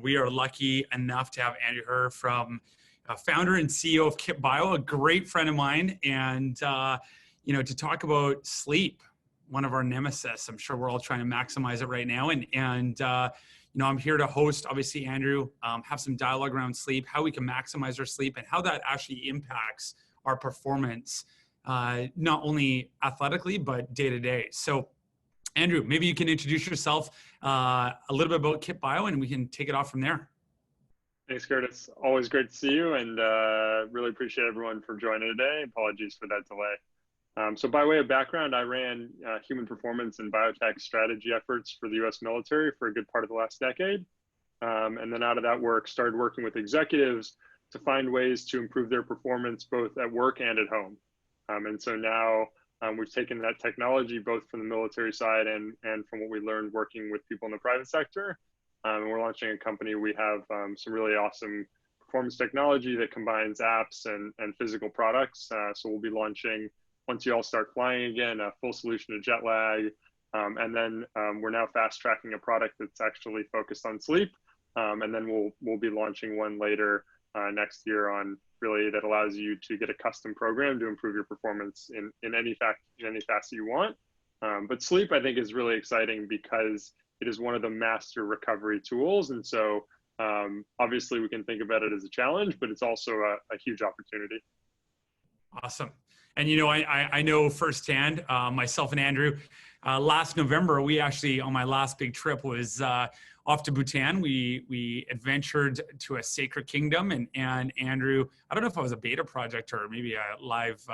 we are lucky enough to have Andrew Herr from founder and CEO of Kitt Bio, a great friend of mine, and to talk about sleep, one of our nemesis. I'm sure we're all trying to maximize it right now, and I'm here to host, obviously, Andrew, have some dialogue around sleep, how we can maximize our sleep, and how that actually impacts our performance, not only athletically, but day to day. So, Andrew, maybe you can introduce yourself, a little bit about Kitt Bio, and we can take it off from there. Thanks, Curtis. Always great to see you, and really appreciate everyone for joining today. Apologies for that delay. So by way of background, I ran human performance and biotech strategy efforts for the U.S. military for a good part of the last decade. And then out of that work, started working with executives to find ways to improve their performance both at work and at home. And so now we've taken that technology both from the military side and from what we learned working with people in the private sector. And we're launching a company. We have some really awesome performance technology that combines apps and physical products. So we'll be launching, once you all start flying again, a full solution to jet lag. And then we're now fast tracking a product that's actually focused on sleep. And then we'll be launching one later next year on really that allows you to get a custom program to improve your performance in any facet you want. But sleep, I think, is really exciting because it is one of the master recovery tools. And so obviously we can think about it as a challenge, but it's also a huge opportunity. Awesome. And, I know firsthand, myself and Andrew, last November, we actually, on my last big trip, was off to Bhutan. We adventured to a sacred kingdom, and Andrew, I don't know if it was a beta project or maybe a live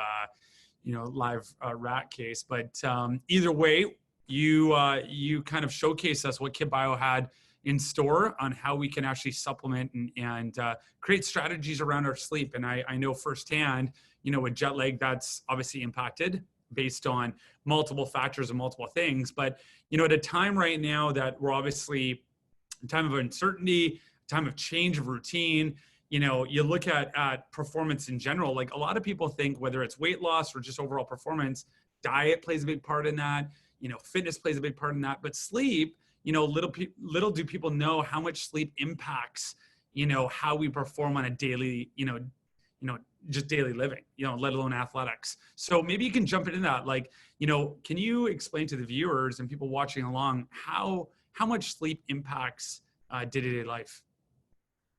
rat case, but either way, you kind of showcased us what Kitt Bio had in store on how we can actually supplement and create strategies around our sleep. And I know firsthand, with jet lag, that's obviously impacted based on multiple factors and multiple things. But, at a time right now that we're obviously a time of uncertainty, time of change of routine, you look at performance in general, like a lot of people think whether it's weight loss or just overall performance, diet plays a big part in that, fitness plays a big part in that, but sleep, little do people know how much sleep impacts, how we perform on a daily, just daily living, let alone athletics. So maybe you can jump into that. Like, can you explain to the viewers and people watching along how much sleep impacts day-to-day life?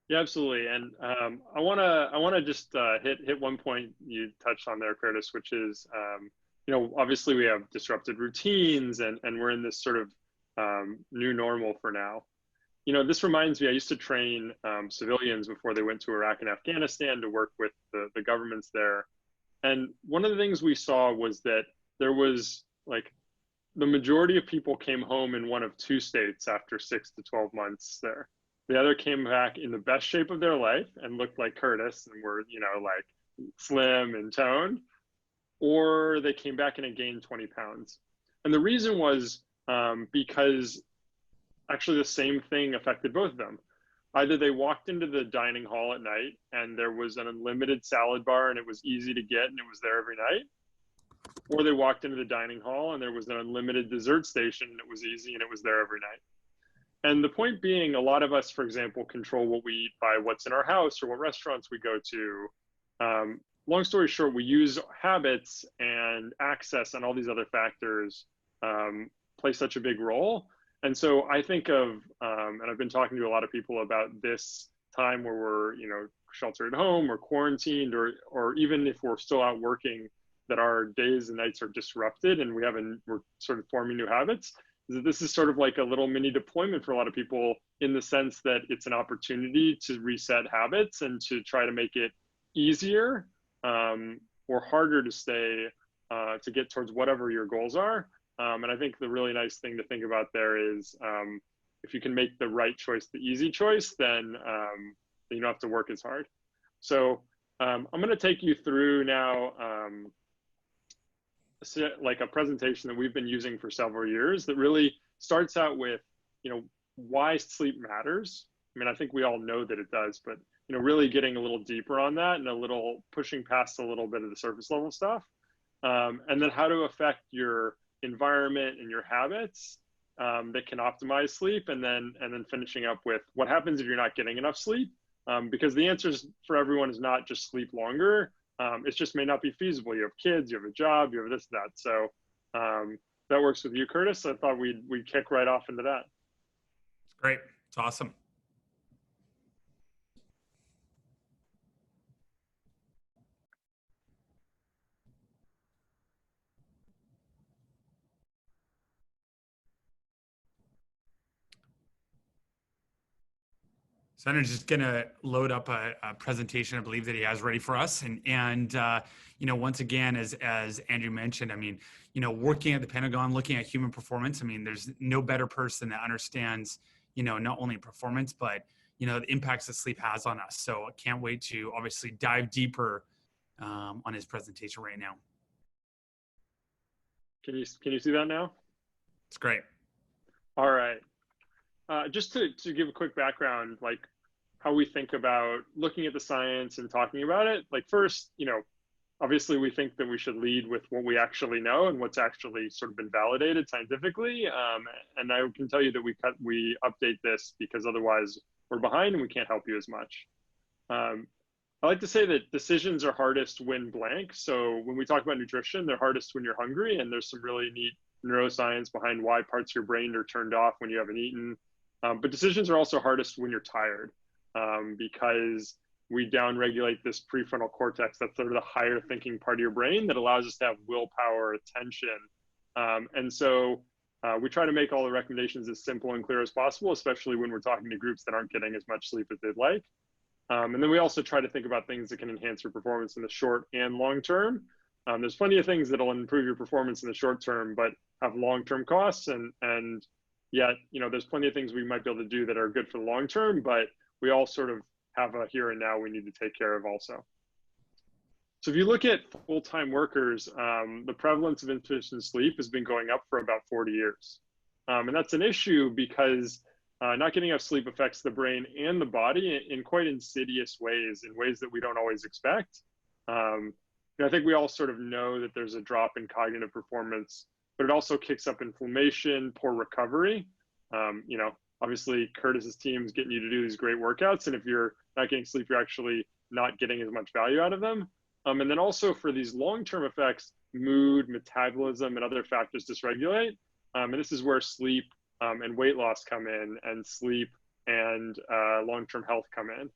Yeah, absolutely. And I wanna just hit one point you touched on there, Curtis, which is, obviously we have disrupted routines and we're in this sort of new normal for now. This reminds me, I used to train civilians before they went to Iraq and Afghanistan to work with the governments there. And one of the things we saw was that there was the majority of people came home in one of two states after 6 to 12 months there. The other came back in the best shape of their life and looked like Curtis and were, slim and toned, or they came back and had gained 20 pounds. And the reason was because actually the same thing affected both of them. Either they walked into the dining hall at night and there was an unlimited salad bar and it was easy to get and it was there every night, or they walked into the dining hall and there was an unlimited dessert station and it was easy and it was there every night. And the point being, a lot of us, for example, control what we eat by what's in our house or what restaurants we go to. Long story short, we use habits and access and all these other factors play such a big role. And so I think of, and I've been talking to a lot of people about this time where we're, sheltered at home or quarantined, or even if we're still out working, that our days and nights are disrupted and we're sort of forming new habits. This is sort of like a little mini deployment for a lot of people in the sense that it's an opportunity to reset habits and to try to make it easier or harder to stay, to get towards whatever your goals are. And I think the really nice thing to think about there is if you can make the right choice the easy choice, then you don't have to work as hard. So I'm going to take you through now like a presentation that we've been using for several years that really starts out with, why sleep matters. I mean, I think we all know that it does, but, really getting a little deeper on that and a little pushing past a little bit of the surface level stuff. And then how to affect your environment and your habits that can optimize sleep, and then finishing up with what happens if you're not getting enough sleep, because the answers for everyone is not just sleep longer. It just may not be feasible. You have kids, you have a job, you have this, that. So that works with you, Curtis. I thought we'd kick right off into that. Great. It's awesome. Senator's just going to load up a presentation, I believe, that he has ready for us. And you know, once again, as Andrew mentioned, I mean, you know, working at the Pentagon, looking at human performance, I mean, there's no better person that understands, you know, not only performance, but, you know, the impacts that sleep has on us. So I can't wait to obviously dive deeper on his presentation right now. Can you see that now? It's great. All right. Just to give a quick background, like how we think about looking at the science and talking about it. Like first, you know, obviously we think that we should lead with what we actually know and what's actually sort of been validated scientifically. And I can tell you that we update this because otherwise we're behind and we can't help you as much. I like to say that decisions are hardest when blank. So when we talk about nutrition, they're hardest when you're hungry, and there's some really neat neuroscience behind why parts of your brain are turned off when you haven't eaten. But decisions are also hardest when you're tired, because we downregulate this prefrontal cortex. That's sort of the higher thinking part of your brain that allows us to have willpower, attention. And so we try to make all the recommendations as simple and clear as possible, especially when we're talking to groups that aren't getting as much sleep as they'd like. And then we also try to think about things that can enhance your performance in the short and long term. There's plenty of things that'll improve your performance in the short term, but have long-term costs, and yet, you know, there's plenty of things we might be able to do that are good for the long term, but we all sort of have a here and now we need to take care of also. So if you look at full-time workers, the prevalence of insufficient sleep has been going up for about 40 years. And that's an issue because not getting enough sleep affects the brain and the body in quite insidious ways, in ways that we don't always expect. And I think we all sort of know that there's a drop in cognitive performance, but it also kicks up inflammation, poor recovery. You know, obviously Curtis's team's getting you to do these great workouts, and if you're not getting sleep, you're actually not getting as much value out of them. And then also for these long-term effects, mood, metabolism, and other factors dysregulate. And this is where sleep and weight loss come in, and sleep and long-term health come in.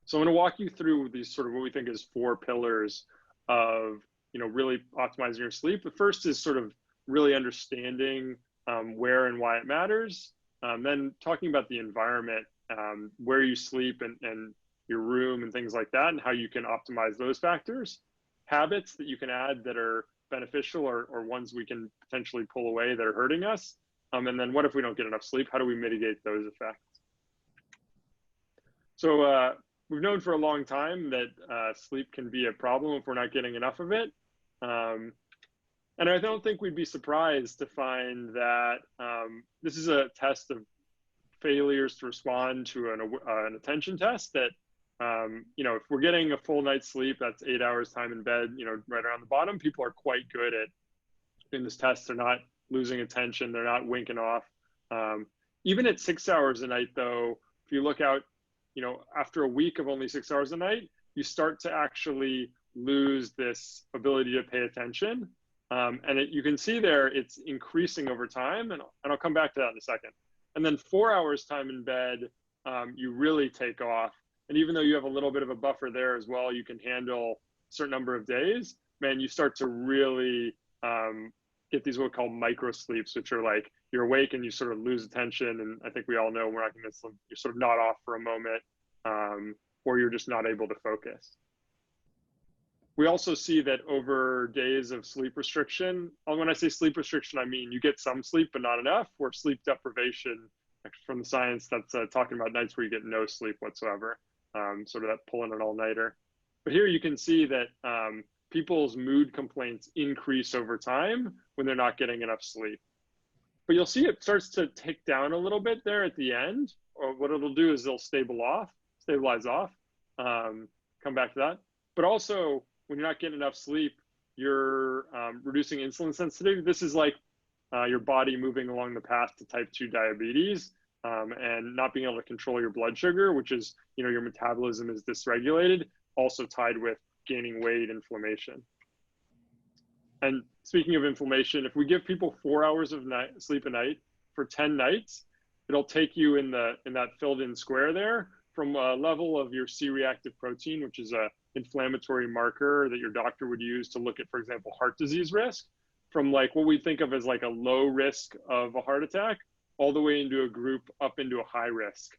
So I'm going to walk you through these sort of what we think is 4 pillars of, you know, really optimizing your sleep. The first is sort of really understanding where and why it matters. Then talking about the environment, where you sleep and your room and things like that, and how you can optimize those factors. Habits that you can add that are beneficial, or ones we can potentially pull away that are hurting us. And then what if we don't get enough sleep? How do we mitigate those effects? So we've known for a long time that sleep can be a problem if we're not getting enough of it. And I don't think we'd be surprised to find that this is a test of failures to respond to an attention test that, you know, if we're getting a full night's sleep, that's 8 hours time in bed, you know, right around the bottom, people are quite good at, in this test, they're not losing attention, they're not winking off. Even at 6 hours a night though, if you look out, you know, after a week of only 6 hours a night, you start to actually lose this ability to pay attention. And you can see there, it's increasing over time, and I'll come back to that in a second. And then 4 hours time in bed, you really take off. And even though you have a little bit of a buffer there as well, you can handle a certain number of days, man, you start to really get these what we call micro sleeps, which are like you're awake and you sort of lose attention. And I think we all know we're not going to sleep. You're sort of not off for a moment, or you're just not able to focus. We also see that over days of sleep restriction, when I say sleep restriction, I mean you get some sleep, but not enough, or sleep deprivation, from the science that's talking about nights where you get no sleep whatsoever, sort of that pulling an all-nighter. But here you can see that people's mood complaints increase over time when they're not getting enough sleep. But you'll see it starts to tick down a little bit there at the end, or what it'll do is it'll stabilize off, come back to that. But also, when you're not getting enough sleep, you're reducing insulin sensitivity. This is like your body moving along the path to type 2 diabetes, and not being able to control your blood sugar, which is, your metabolism is dysregulated, also tied with gaining weight, inflammation. And speaking of inflammation, if we give people 4 hours of sleep a night for 10 nights, it'll take you in that filled in square there from a level of your C-reactive protein, which is a inflammatory marker that your doctor would use to look at, for example, heart disease risk, from like what we think of as like a low risk of a heart attack, all the way into a group up into a high risk,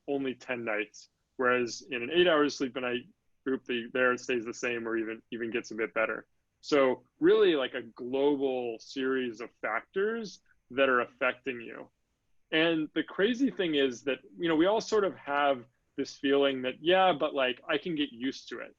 only 10 nights. Whereas in an 8 hours sleep a night group, there it stays the same or even gets a bit better. So really like a global series of factors that are affecting you. And the crazy thing is that, we all sort of have this feeling that, yeah, but like I can get used to it.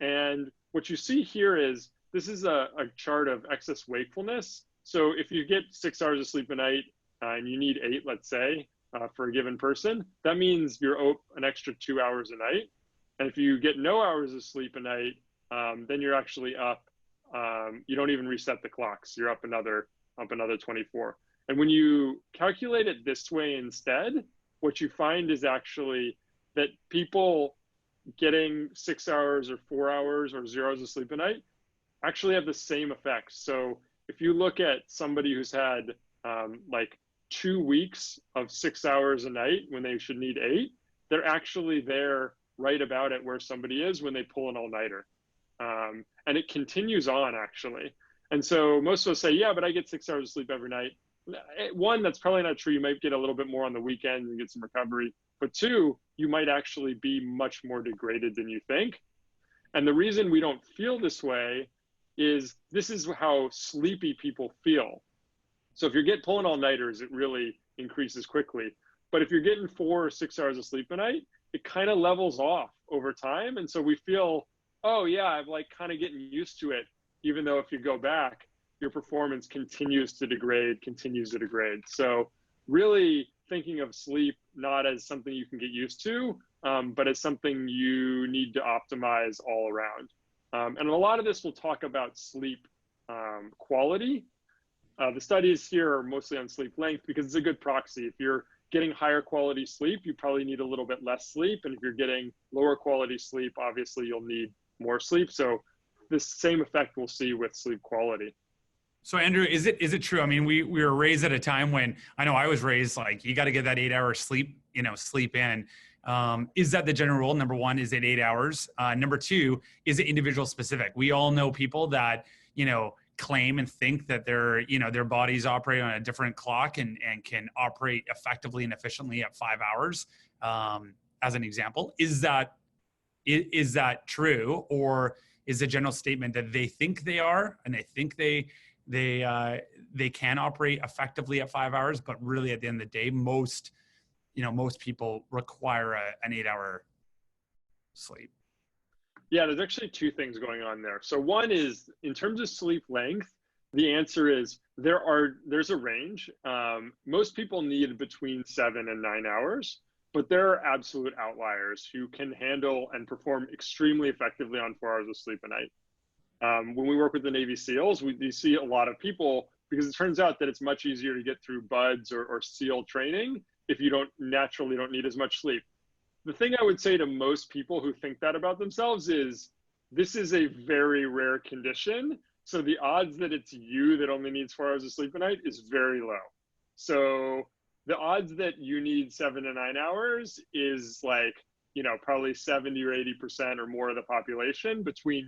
And what you see here is, this is a chart of excess wakefulness. So if you get 6 hours of sleep a night and you need 8, let's say, for a given person, that means you're up an extra 2 hours a night. And if you get no hours of sleep a night, then you're actually up. You don't even reset the clocks. You're up another 24. And when you calculate it this way instead, what you find is actually that people getting 6 hours or 4 hours or 0 hours of sleep a night actually have the same effects. So if you look at somebody who's had like 2 weeks of 6 hours a night when they should need 8, they're actually there right about at where somebody is when they pull an all-nighter. And it continues on actually. And so most of us say, yeah, but I get 6 hours of sleep every night. One, that's probably not true. You might get a little bit more on the weekend and get some recovery. But two, you might actually be much more degraded than you think. And the reason we don't feel this way is this is how sleepy people feel. So if you're pulling all-nighters, it really increases quickly. But if you're getting 4 or 6 hours of sleep a night, it kind of levels off over time. And so we feel, oh yeah, I'm like kind of getting used to it, even though if you go back, your performance continues to degrade. So really thinking of sleep not as something you can get used to, but as something you need to optimize all around. And a lot of this will talk about sleep quality. The studies here are mostly on sleep length because it's a good proxy. If you're getting higher quality sleep, you probably need a little bit less sleep. And if you're getting lower quality sleep, obviously you'll need more sleep. So the same effect we'll see with sleep quality. So Andrew, is it true? I mean, we were raised at a time when, I know I was raised like, you got to get that 8 hour sleep, sleep in. Is that the general rule? Number one, is it 8 hours? Number two, is it individual specific? We all know people that, claim and think that their bodies operate on a different clock and can operate effectively and efficiently at 5 hours. As an example, is that true? Or is the general statement that they think they are, and they think they can operate effectively at 5 hours, but really at the end of the day, most people require an 8 hour sleep? Yeah, there's actually two things going on there. So one is, in terms of sleep length, the answer is there's a range. Most people need between 7 and 9 hours, but there are absolute outliers who can handle and perform extremely effectively on 4 hours of sleep a night. When we work with the Navy SEALs, we see a lot of people, because it turns out that it's much easier to get through BUDS or SEAL training if you don't need as much sleep. The thing I would say to most people who think that about themselves is, this is a very rare condition. So the odds that it's you that only needs 4 hours of sleep a night is very low. So the odds that you need 7 to 9 hours is like, probably 70 or 80% or more of the population. Between,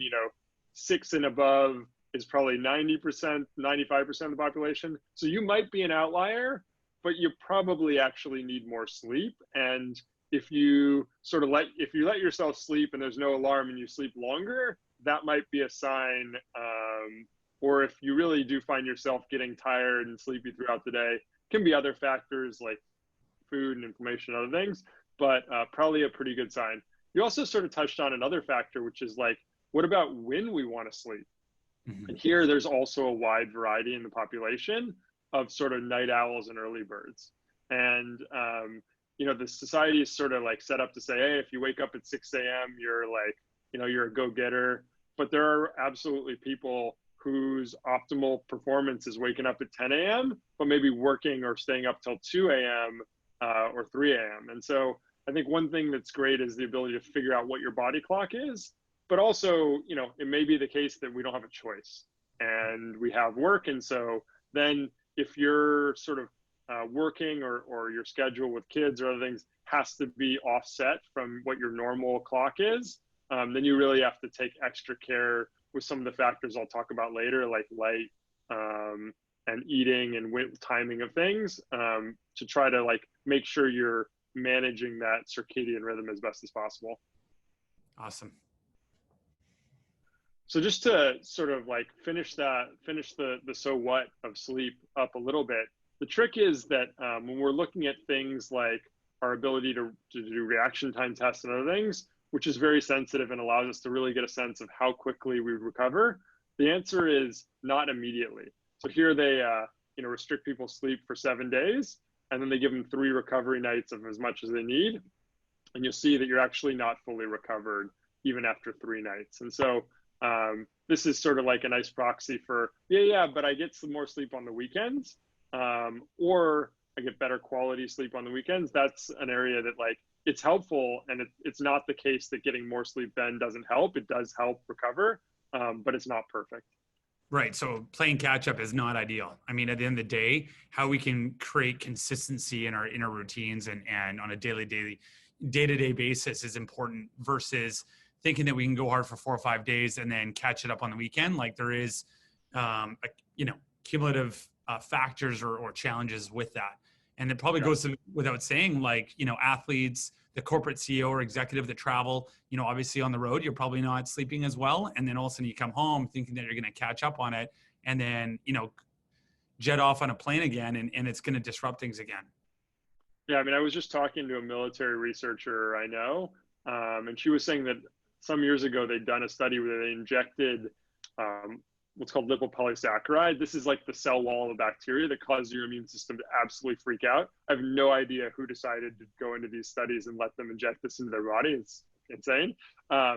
6 and above is probably 90%, 95% of the population. So you might be an outlier, but you probably actually need more sleep. And if you let yourself sleep and there's no alarm and you sleep longer, that might be a sign. Or if you really do find yourself getting tired and sleepy throughout the day, can be other factors like food and inflammation and other things, but probably a pretty good sign. You also sort of touched on another factor, which is like, what about when we want to sleep? Mm-hmm. And here there's also a wide variety in the population of sort of night owls and early birds. And the society is sort of like set up to say, hey, if you wake up at 6 a.m., you're like, you're a go-getter. But there are absolutely people whose optimal performance is waking up at 10 a.m., but maybe working or staying up till 2 a.m. Or 3 a.m. And so I think one thing that's great is the ability to figure out what your body clock is, but also, you know, it may be the case that we don't have a choice and we have work. And so then if you're sort of working or your schedule with kids or other things has to be offset from what your normal clock is, then you really have to take extra care with some of the factors I'll talk about later, like light and eating and timing of things, to try to like make sure you're managing that circadian rhythm as best as possible. Awesome. So just to sort of like finish the so what of sleep up a little bit, the trick is that when we're looking at things like our ability to do reaction time tests and other things, which is very sensitive and allows us to really get a sense of how quickly we recover, the answer is not immediately. So here they restrict people's sleep for 7 days, and then they give them 3 recovery nights of as much as they need. And you'll see that you're actually not fully recovered even after 3 nights. And so this is sort of like a nice proxy for, but I get some more sleep on the weekends, or I get better quality sleep on the weekends. That's an area that like, it's helpful, and it's not the case that getting more sleep then doesn't help. It does help recover, but it's not perfect. Right. So playing catch up is not ideal. I mean, at the end of the day, how we can create consistency in our inner routines and on a day-to-day basis is important versus thinking that we can go hard for 4 or 5 days and then catch it up on the weekend. Like there is, cumulative factors or challenges with that. And it probably goes without saying, like, athletes, the corporate CEO or executive that travel, obviously on the road, you're probably not sleeping as well. And then all of a sudden you come home thinking that you're going to catch up on it. And then, jet off on a plane again, and it's going to disrupt things again. Yeah. I mean, I was just talking to a military researcher I know, and she was saying that some years ago, they'd done a study where they injected what's called lipopolysaccharide. This is like the cell wall of bacteria that causes your immune system to absolutely freak out. I have no idea who decided to go into these studies and let them inject this into their body. It's insane.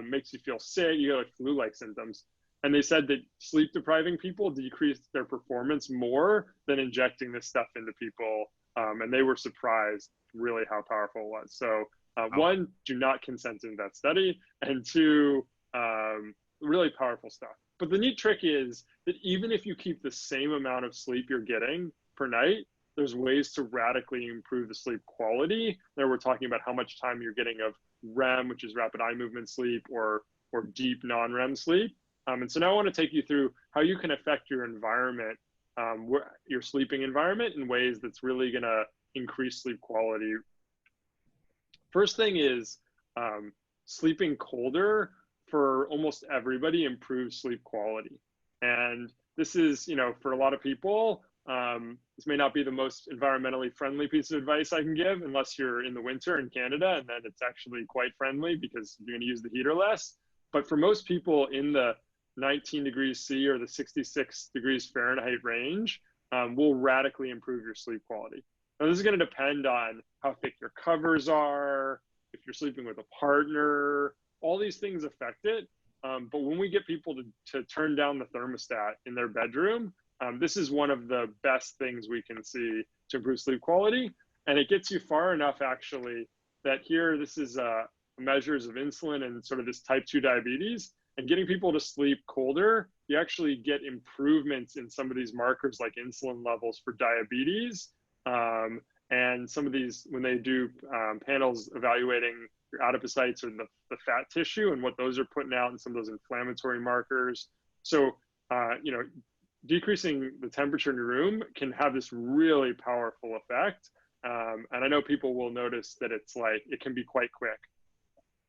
Makes you feel sick. You get like flu-like symptoms. And they said that sleep depriving people decreased their performance more than injecting this stuff into people. And they were surprised really how powerful it was. So one, do not consent in that study. And 2, really powerful stuff. But the neat trick is that even if you keep the same amount of sleep you're getting per night, there's ways to radically improve the sleep quality. There we're talking about how much time you're getting of REM, which is rapid eye movement sleep, or deep non-REM sleep. And so now I want to take you through how you can affect your environment, your sleeping environment, in ways that's really going to increase sleep quality. First thing is sleeping colder for almost everybody improves sleep quality. And this is, for a lot of people, this may not be the most environmentally friendly piece of advice I can give unless you're in the winter in Canada, and then it's actually quite friendly because you're going to use the heater less. But for most people in the 19 degrees C or the 66 degrees Fahrenheit range, will radically improve your sleep quality. Now, this is going to depend on how thick your covers are, if you're sleeping with a partner. All these things affect it. But when we get people to turn down the thermostat in their bedroom, this is one of the best things we can see to improve sleep quality. And it gets you far enough, actually, that here, this is measures of insulin and sort of this type 2 diabetes. And getting people to sleep colder, you actually get improvements in some of these markers like insulin levels for diabetes. And some of these, when they do panels evaluating your adipocytes or the fat tissue and what those are putting out, and some of those inflammatory markers. So, decreasing the temperature in your room can have this really powerful effect. And I know people will notice that it's like, it can be quite quick.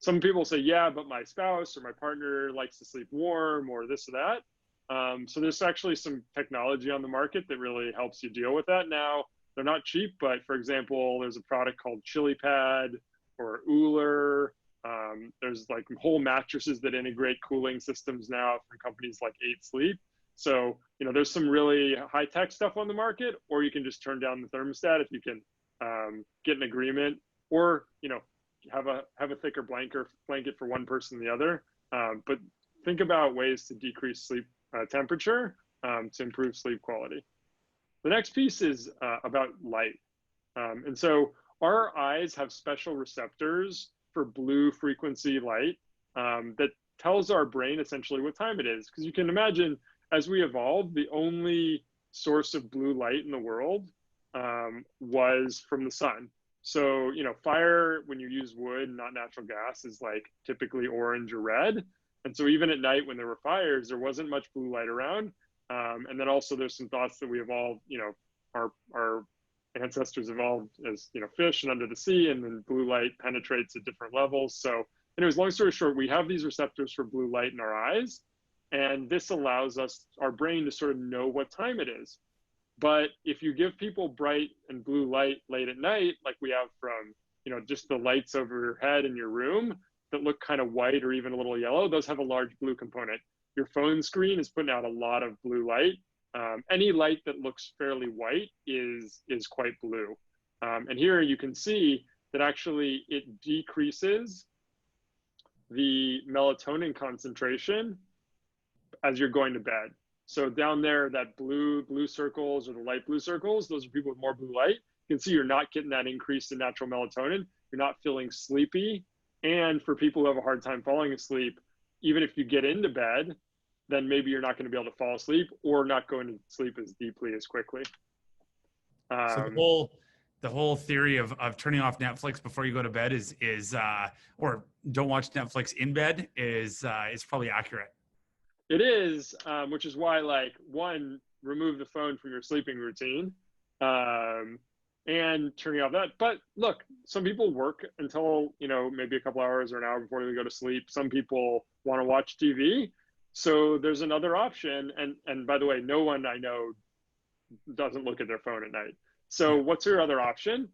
Some people say, yeah, but my spouse or my partner likes to sleep warm or this or that. So there's actually some technology on the market that really helps you deal with that. Now, they're not cheap, but for example, there's a product called ChiliPad or Uller. There's like whole mattresses that integrate cooling systems now from companies like 8 Sleep. So, there's some really high tech stuff on the market, or you can just turn down the thermostat if you can get an agreement, or, have a thicker blanket for one person than the other. But think about ways to decrease sleep temperature to improve sleep quality. The next piece is about light. And so our eyes have special receptors for blue frequency light that tells our brain essentially what time it is. Because you can imagine, as we evolved, the only source of blue light in the world was from the sun. So, you know, fire, when you use wood, not natural gas, is like typically orange or red. And so even at night when there were fires, there wasn't much blue light around. And then also there's some thoughts that we evolved, you know, our ancestors evolved as, you know, fish and under the sea, and then blue light penetrates at different levels. So anyways, long story short, we have these receptors for blue light in our eyes, and this allows us, our brain, to sort of know what time it is. But if you give people bright and blue light late at night, like we have from, you know, just the lights over your head in your room that look kind of white or even a little yellow, those have a large blue component. Your phone screen is putting out a lot of blue light. Any light that looks fairly white is quite blue. And here you can see that actually it decreases the melatonin concentration as you're going to bed. So down there, that blue circles, or the light blue circles, those are people with more blue light. You can see you're not getting that increase in natural melatonin. You're not feeling sleepy. And for people who have a hard time falling asleep, even if you get into bed, then maybe you're not going to be able to fall asleep, or not going to sleep as deeply as quickly. So the whole theory of turning off Netflix before you go to bed is or don't watch Netflix in bed is probably accurate. It is, which is why, like, one, remove the phone from your sleeping routine, and turning off that. But look, some people work until, you know, maybe a couple hours or an hour before they go to sleep. Some people want to watch TV. So there's another option. And by the way, no one I know doesn't look at their phone at night. So what's your other option?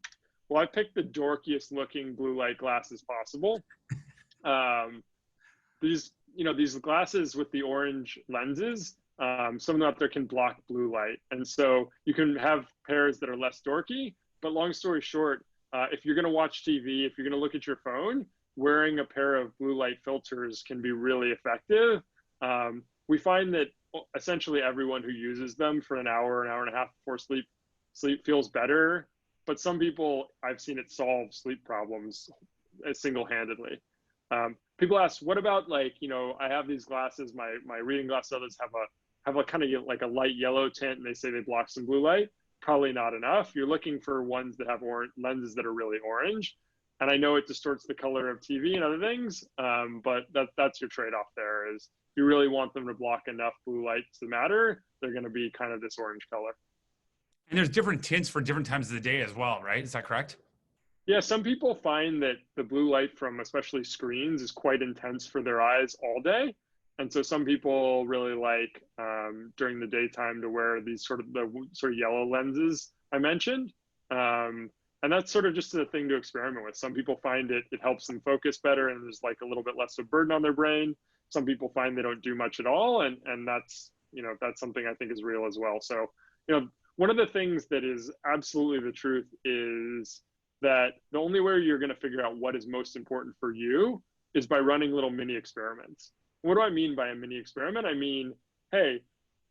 Well, I picked the dorkiest looking blue light glasses possible. These glasses with the orange lenses, some of them out there can block blue light. And so you can have pairs that are less dorky, but long story short, if you're gonna watch TV, if you're gonna look at your phone, wearing a pair of blue light filters can be really effective. We find that essentially everyone who uses them for an hour and a half before sleep feels better. But some people, I've seen it solve sleep problems single-handedly. People ask, what about, like, you know, I have these glasses, my reading glasses, others have a kind of like a light yellow tint, and they say they block some blue light. Probably not enough. You're looking for ones that have lenses that are really orange. And I know it distorts the color of TV and other things, but that's your trade-off there. Is if you really want them to block enough blue light to matter, they're going to be kind of this orange color. And there's different tints for different times of the day as well, right? Is that correct? Yeah, some people find that the blue light from especially screens is quite intense for their eyes all day. And so some people really like during the daytime to wear these sort of yellow lenses I mentioned. And that's sort of just a thing to experiment with. Some people find it helps them focus better, and there's like a little bit less of burden on their brain. Some people find they don't do much at all. And that's, you know, that's something I think is real as well. So, you know, one of the things that is absolutely the truth is that the only way you're going to figure out what is most important for you is by running little mini experiments. What do I mean by a mini experiment? I mean, hey,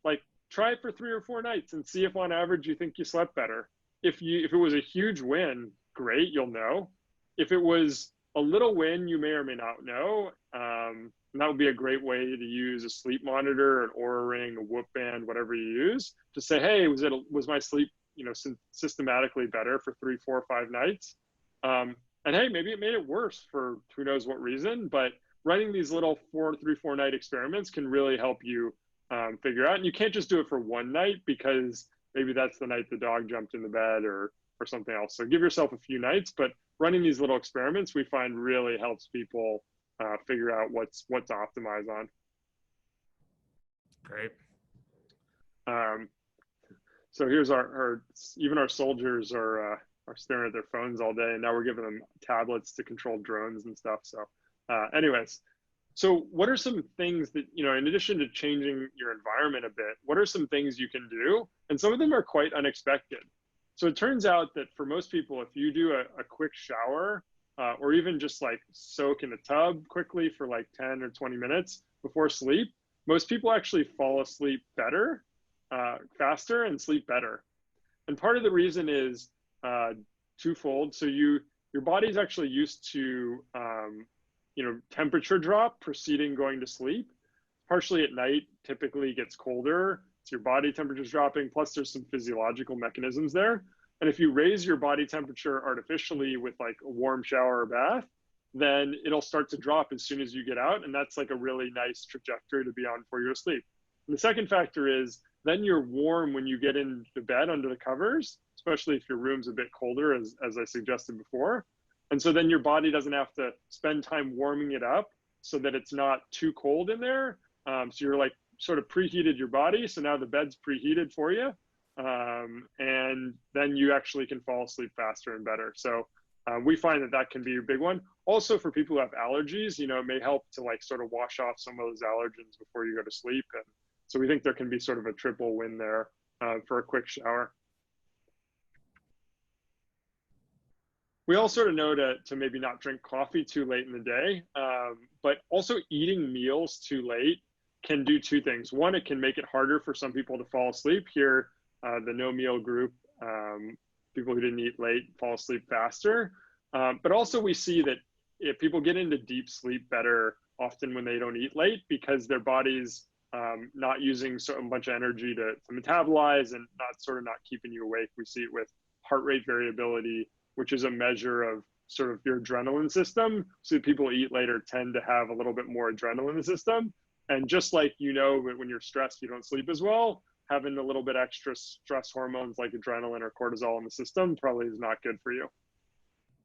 like, try it for 3 or 4 nights and see if on average you think you slept better. If it was a huge win, great, you'll know. If it was a little win, you may or may not know. And that would be a great way to use a sleep monitor, an Oura Ring, a Whoop band, whatever you use, to say, hey, was my sleep, you know, systematically better for 3, 4, 5 nights? And hey, maybe it made it worse for who knows what reason, but running these little 3, 4 night experiments can really help you figure out. And you can't just do it for one night, because maybe that's the night the dog jumped in the bed or something else. So give yourself a few nights, but running these little experiments we find really helps people figure out what to optimize on. Great. So here's even our soldiers are staring at their phones all day, and now we're giving them tablets to control drones and stuff. So anyways, so what are some things that, you know, in addition to changing your environment a bit, what are some things you can do? And some of them are quite unexpected. So it turns out that for most people, if you do a quick shower, or even just like soak in a tub quickly for like 10 or 20 minutes before sleep, most people actually fall asleep better, faster, and sleep better. And part of the reason is twofold. So your body's actually used to temperature drop preceding going to sleep. Partially at night, typically gets colder. So your body temperature's dropping. Plus, there's some physiological mechanisms there. And if you raise your body temperature artificially with like a warm shower or bath, then it'll start to drop as soon as you get out. And that's like a really nice trajectory to be on for your sleep. And the second factor is then you're warm when you get into bed under the covers, especially if your room's a bit colder, as I suggested before. And so then your body doesn't have to spend time warming it up so that it's not too cold in there. So you're like sort of preheated your body. So now the bed's preheated for you. And then you actually can fall asleep faster and better. So we find that that can be a big one. Also for people who have allergies, it may help to like sort of wash off some of those allergens before you go to sleep. And so we think there can be sort of a triple win there for a quick shower. We all sort of know to maybe not drink coffee too late in the day, but also eating meals too late can do two things. One, it can make it harder for some people to fall asleep. Here, the no meal group, people who didn't eat late fall asleep faster. But also we see that if people get into deep sleep better often when they don't eat late because their body's not using a bunch of energy to metabolize and not keeping you awake. We see it with heart rate variability, which is a measure of sort of your adrenaline system. So people who eat later tend to have a little bit more adrenaline in the system. And just like, when you're stressed, you don't sleep as well, having a little bit extra stress hormones like adrenaline or cortisol in the system probably is not good for you.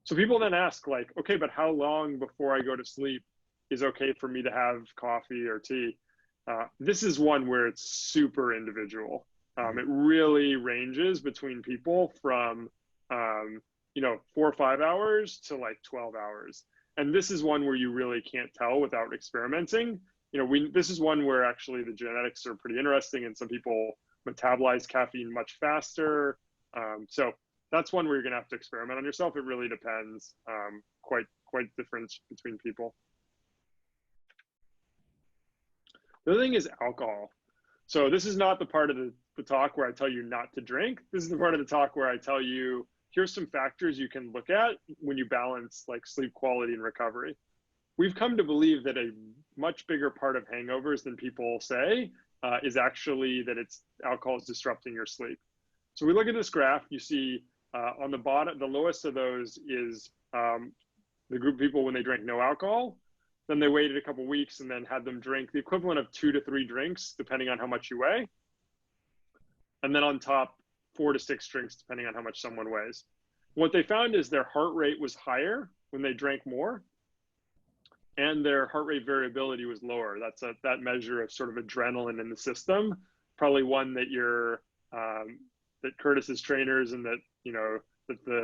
So people then ask like, okay, but how long before I go to sleep is okay for me to have coffee or tea? This is one where it's super individual. It really ranges between people from, 4 or 5 hours to like 12 hours. And this is one where you really can't tell without experimenting. This is one where actually the genetics are pretty interesting and some people metabolize caffeine much faster. So that's one where you're gonna have to experiment on yourself. It really depends, quite different between people. The other thing is alcohol. So this is not the part of the talk where I tell you not to drink. This is the part of the talk where I tell you, here's some factors you can look at when you balance like sleep quality and recovery. We've come to believe that a much bigger part of hangovers than people say is actually that alcohol is disrupting your sleep. So we look at this graph, you see on the bottom, the lowest of those is the group of people when they drank no alcohol. Then they waited a couple weeks and then had them drink the equivalent of 2 to 3 drinks, depending on how much you weigh. And then on top, 4 to 6 drinks, depending on how much someone weighs. What they found is their heart rate was higher when they drank more, and their heart rate variability was lower. That's that measure of sort of adrenaline in the system, probably one that that Curtis's trainers and that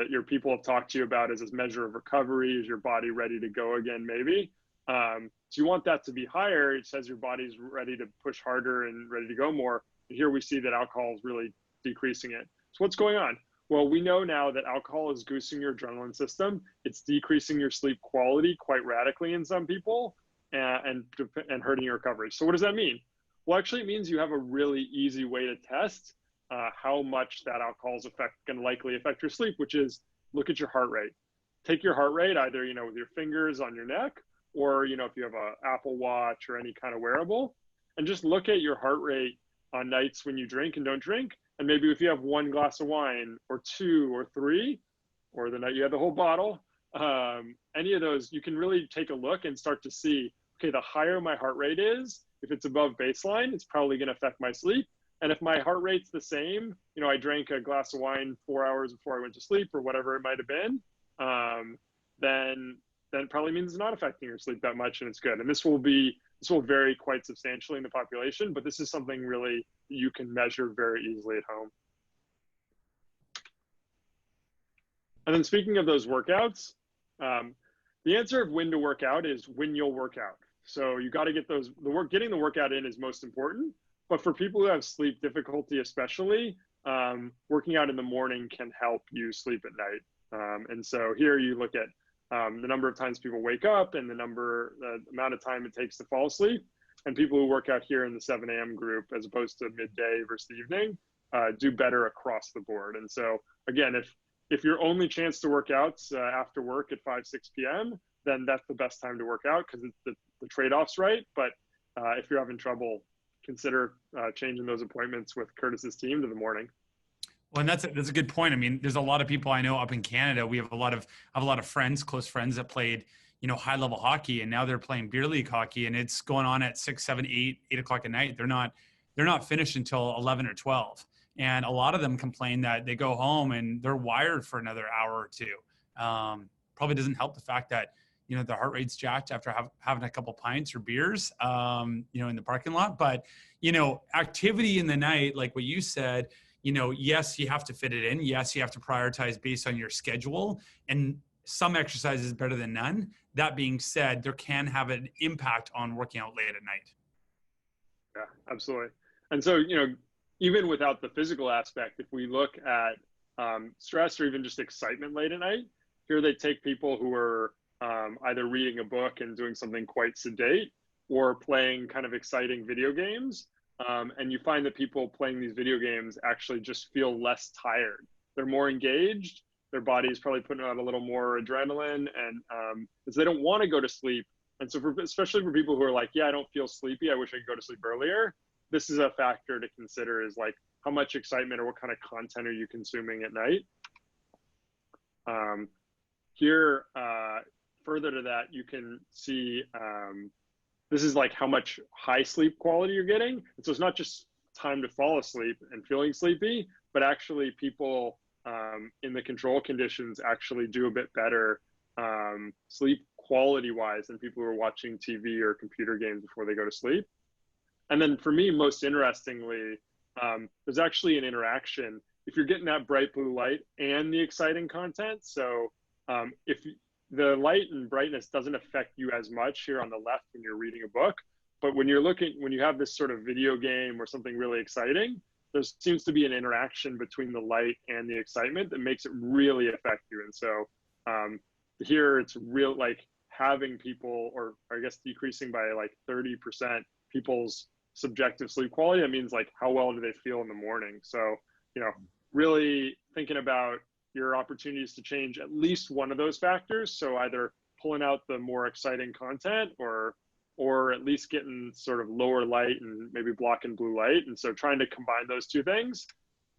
your people have talked to you about as a measure of recovery. Is your body ready to go again? Maybe. So you want that to be higher. It says your body's ready to push harder and ready to go more. And here we see that alcohol is really decreasing it. So what's going on? Well, we know now that alcohol is goosing your adrenaline system. It's decreasing your sleep quality quite radically in some people and hurting your recovery. So what does that mean? Well, actually it means you have a really easy way to test how much that alcohol is going to likely affect your sleep, which is look at your heart rate. Take your heart rate either, with your fingers on your neck or, if you have an Apple Watch or any kind of wearable, and just look at your heart rate on nights when you drink and don't drink. And maybe if you have 1 glass of wine or 2 or 3, or the night you had the whole bottle, any of those, you can really take a look and start to see, okay, the higher my heart rate is, if it's above baseline, it's probably going to affect my sleep. And if my heart rate's the same, I drank a glass of wine 4 hours before I went to sleep or whatever it might have been, then it probably means it's not affecting your sleep that much and it's good. And this will vary quite substantially in the population, but this is something really you can measure very easily at home. And then speaking of those workouts, the answer of when to work out is when you'll work out. So you got to get getting the workout in is most important. But for people who have sleep difficulty, especially, working out in the morning can help you sleep at night. And so here you look at the number of times people wake up and the amount of time it takes to fall asleep. and people who work out here in the 7 a.m. group, as opposed to midday versus the evening, do better across the board. And so again, if your only chance to work out after work at 5, 6 p.m., then that's the best time to work out because the trade-off's right. But if you're having trouble, consider changing those appointments with Curtis's team to the morning. Well, and that's a good point. I mean, there's a lot of people I know up in Canada. We have a lot of friends, close friends that played, high level hockey, and now they're playing beer league hockey, and it's going on at 6, 7, 8 o'clock at night. They're not finished until 11 or 12. And a lot of them complain that they go home and they're wired for another hour or two. Probably doesn't help the fact that, the heart rate's jacked after having a couple pints or beers, in the parking lot. But, activity in the night, like what you said, yes, you have to fit it in. Yes, you have to prioritize based on your schedule, and some exercise is better than none. That being said, there can have an impact on working out late at night. Yeah, absolutely. And so, even without the physical aspect, if we look at stress or even just excitement late at night, here they take people who are either reading a book and doing something quite sedate or playing kind of exciting video games. And you find that people playing these video games actually just feel less tired. They're more engaged. Their body is probably putting out a little more adrenaline, and because they don't want to go to sleep. And so especially for people who are like, yeah, I don't feel sleepy, I wish I could go to sleep earlier. This is a factor to consider, is like, how much excitement or what kind of content are you consuming at night? Here, further to that, you can see, this is like how much high sleep quality you're getting. And so it's not just time to fall asleep and feeling sleepy, but actually people in the control conditions actually do a bit better sleep quality wise than people who are watching TV or computer games before they go to sleep. And then for me, most interestingly, there's actually an interaction if you're getting that bright blue light and the exciting content. So if the light and brightness doesn't affect you as much here on the left when you're reading a book, but when you have this sort of video game or something really exciting, there seems to be an interaction between the light and the excitement that makes it really affect you. And so here it's real, like having people, or I guess decreasing by like 30% people's subjective sleep quality. That means like, how well do they feel in the morning? So, really thinking about your opportunities to change at least one of those factors. So either pulling out the more exciting content or at least getting sort of lower light and maybe blocking blue light. And so trying to combine those two things,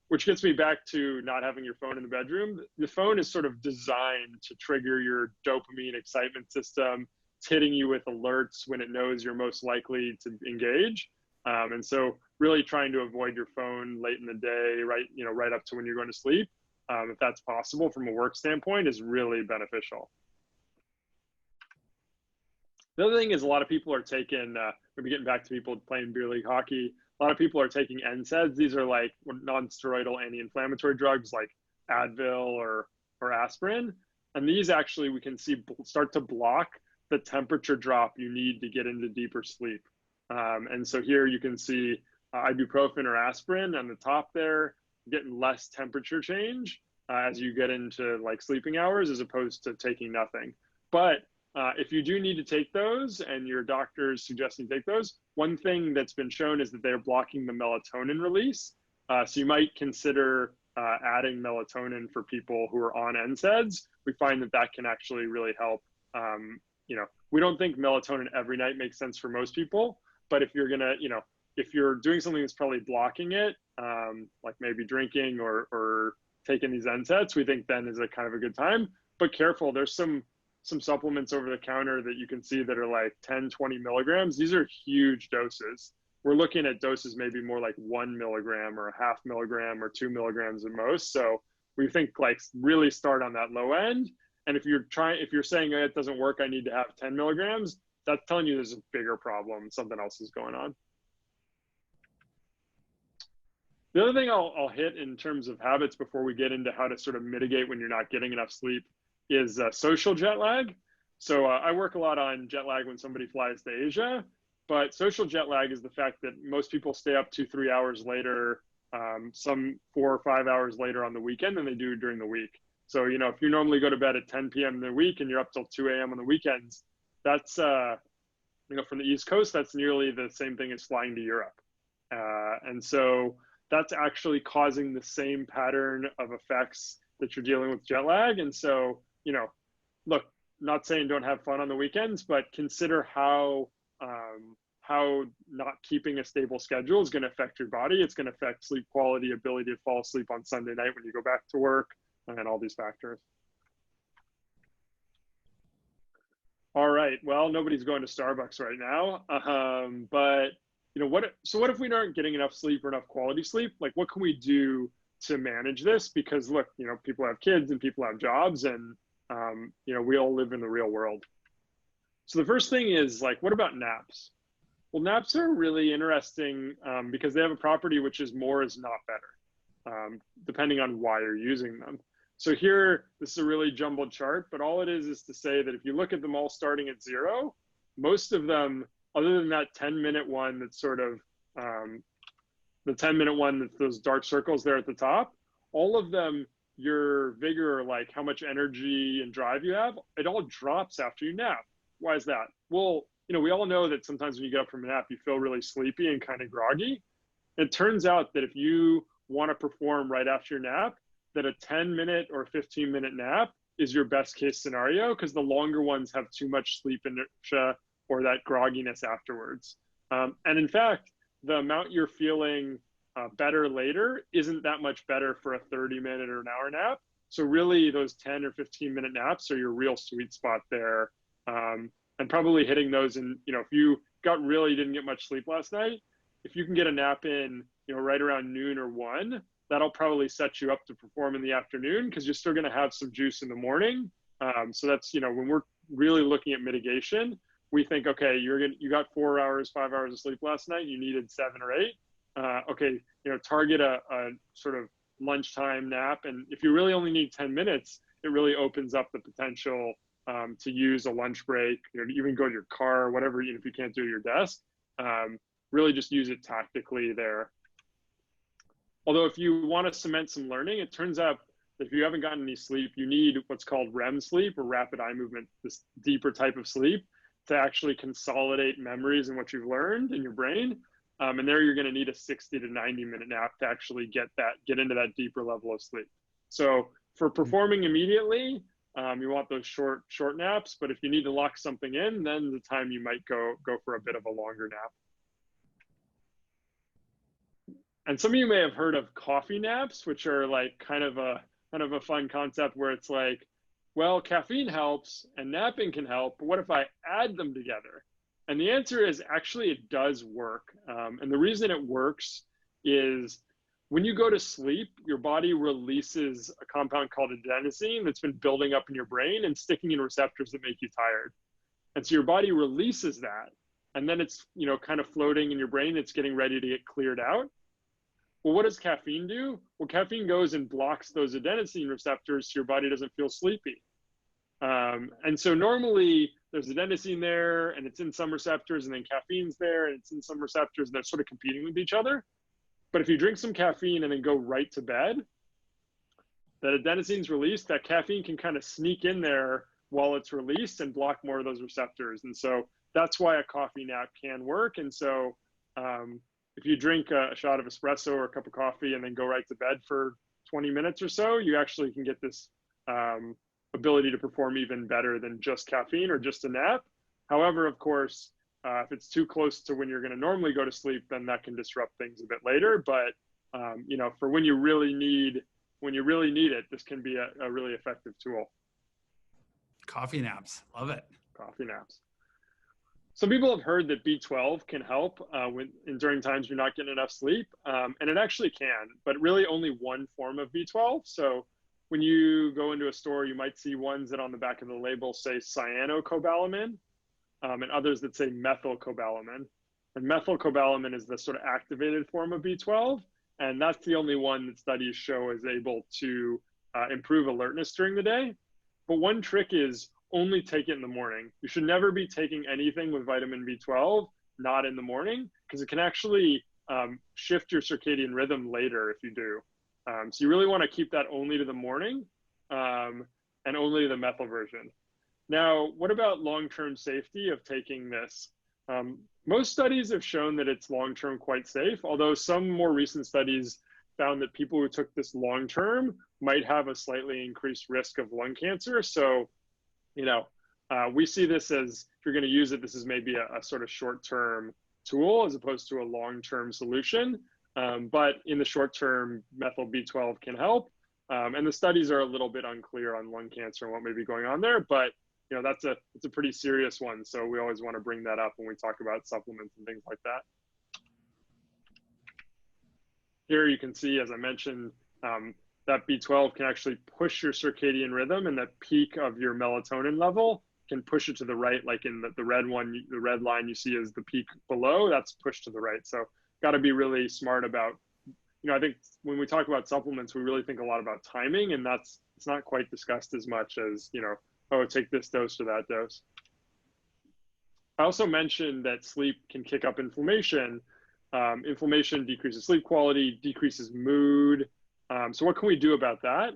which gets me back to not having your phone in the bedroom. The phone is sort of designed to trigger your dopamine excitement system. It's hitting you with alerts when it knows you're most likely to engage. And so really trying to avoid your phone late in the day, right up to when you're going to sleep, if that's possible from a work standpoint, is really beneficial. The other thing is a lot of people are taking, maybe getting back to people playing beer league hockey, a lot of people are taking NSAIDs. These are like non-steroidal anti-inflammatory drugs like Advil or aspirin. And these actually, we can see start to block the temperature drop you need to get into deeper sleep. And so here you can see ibuprofen or aspirin on the top there, getting less temperature change as you get into like sleeping hours as opposed to taking nothing. But if you do need to take those and your doctor is suggesting you take those, one thing that's been shown is that they're blocking the melatonin release. So you might consider adding melatonin for people who are on NSAIDs. We find that can actually really help. We don't think melatonin every night makes sense for most people, but if you're gonna, if you're doing something that's probably blocking it, like maybe drinking or taking these NSAIDs, we think then is a kind of a good time. But careful, there's some supplements over the counter that you can see that are like 10, 20 milligrams. These are huge doses. We're looking at doses maybe more like 1 milligram or a half milligram or 2 milligrams at most. So we think like really start on that low end. And if you're saying it doesn't work, I need to have 10 milligrams, that's telling you there's a bigger problem. Something else is going on. The other thing I'll hit in terms of habits before we get into how to sort of mitigate when you're not getting enough sleep is social jet lag. So I work a lot on jet lag when somebody flies to Asia, but social jet lag is the fact that most people stay up 2-3 hours later, some 4 or 5 hours later on the weekend than they do during the week. So, if you normally go to bed at 10 p.m. in the week and you're up till 2 a.m. on the weekends, that's from the East Coast, that's nearly the same thing as flying to Europe. And so that's actually causing the same pattern of effects that you're dealing with jet lag. And so, look, not saying don't have fun on the weekends, but consider how not keeping a stable schedule is going to affect your body. It's going to affect sleep quality, ability to fall asleep on Sunday night when you go back to work, and all these factors. All right. Well, nobody's going to Starbucks right now, but what if we aren't getting enough sleep or enough quality sleep? Like, what can we do to manage this? Because look, people have kids and people have jobs, and we all live in the real world. So the first thing is, like, what about naps? Well, naps are really interesting because they have a property which is more is not better, depending on why you're using them. So here, this is a really jumbled chart, but all it is to say that if you look at them all starting at 0, most of them, other than that 10-minute one that's sort of the 10-minute one that's those dark circles there at the top, all of them, your vigor, like how much energy and drive you have, it all drops after you nap. Why is that? Well, we all know that sometimes when you get up from a nap, you feel really sleepy and kind of groggy. It turns out that if you want to perform right after your nap, that a 10-minute or 15-minute nap is your best case scenario, because the longer ones have too much sleep inertia or that grogginess afterwards. And in fact, the amount you're feeling better later isn't that much better for a 30-minute or an hour nap. So really those 10 or 15-minute naps are your real sweet spot there. And probably hitting those in, if you didn't get much sleep last night, if you can get a nap in, right around noon or 1, that'll probably set you up to perform in the afternoon, because you're still going to have some juice in the morning. So that's, when we're really looking at mitigation, we think, okay, you got 4 hours, 5 hours of sleep last night, you needed 7 or 8. Okay, target a sort of lunchtime nap. And if you really only need 10 minutes, it really opens up the potential to use a lunch break, even go to your car, whatever, if you can't do it at your desk, really just use it tactically there. Although if you want to cement some learning, it turns out that if you haven't gotten any sleep, you need what's called REM sleep, or rapid eye movement, this deeper type of sleep, to actually consolidate memories and what you've learned in your brain. And there you're going to need a 60 to 90-minute nap to actually get into that deeper level of sleep. So for performing immediately, you want those short naps, but if you need to lock something in, then the time you might go for a bit of a longer nap. And some of you may have heard of coffee naps, which are like kind of a fun concept, where it's like, well, caffeine helps and napping can help, but what if I add them together? And the answer is actually it does work. And the reason it works is when you go to sleep, your body releases a compound called adenosine that's been building up in your brain and sticking in receptors that make you tired. And so your body releases that, and then it's, kind of floating in your brain. It's getting ready to get cleared out. Well, what does caffeine do? Well, caffeine goes and blocks those adenosine receptors so your body doesn't feel sleepy. And so normally there's adenosine there and it's in some receptors, and then caffeine's there and it's in some receptors, and they're sort of competing with each other. But if you drink some caffeine and then go right to bed, that adenosine's released, that caffeine can kind of sneak in there while it's released and block more of those receptors. And so that's why a coffee nap can work. And so if you drink a shot of espresso or a cup of coffee and then go right to bed for 20 minutes or so, you actually can get this ability to perform even better than just caffeine or just a nap. However, of course, if it's too close to when you're going to normally go to sleep, then that can disrupt things a bit later. But for when you really need it, this can be a really effective tool. Coffee naps, love it. Coffee naps. Some people have heard that B12 can help during times you're not getting enough sleep, and it actually can, but really only one form of B12. So when you go into a store, you might see ones that on the back of the label say cyanocobalamin, and others that say methylcobalamin. And methylcobalamin is the sort of activated form of B12, and that's the only one that studies show is able to improve alertness during the day. But one trick is only take it in the morning. You should never be taking anything with vitamin B12 not in the morning, because it can actually shift your circadian rhythm later if you do. So you really want to keep that only to the morning and only the methyl version. Now, what about long-term safety of taking this? Most studies have shown that it's long-term quite safe, although some more recent studies found that people who took this long-term might have a slightly increased risk of lung cancer. So, we see this as, if you're going to use it, this is maybe a sort of short-term tool as opposed to a long-term solution. But in the short term, methyl B12 can help. And the studies are a little bit unclear on lung cancer and what may be going on there, but it's a pretty serious one. So we always want to bring that up when we talk about supplements and things like that. Here you can see, as I mentioned, that B12 can actually push your circadian rhythm, and that peak of your melatonin level can push it to the right, like in the red one, the red line you see is the peak below, that's pushed to the right. So got to be really smart about, I think when we talk about supplements, we really think a lot about timing, and it's not quite discussed as much as, oh, take this dose or that dose. I also mentioned that sleep can kick up inflammation. Inflammation decreases sleep quality, decreases mood. So what can we do about that?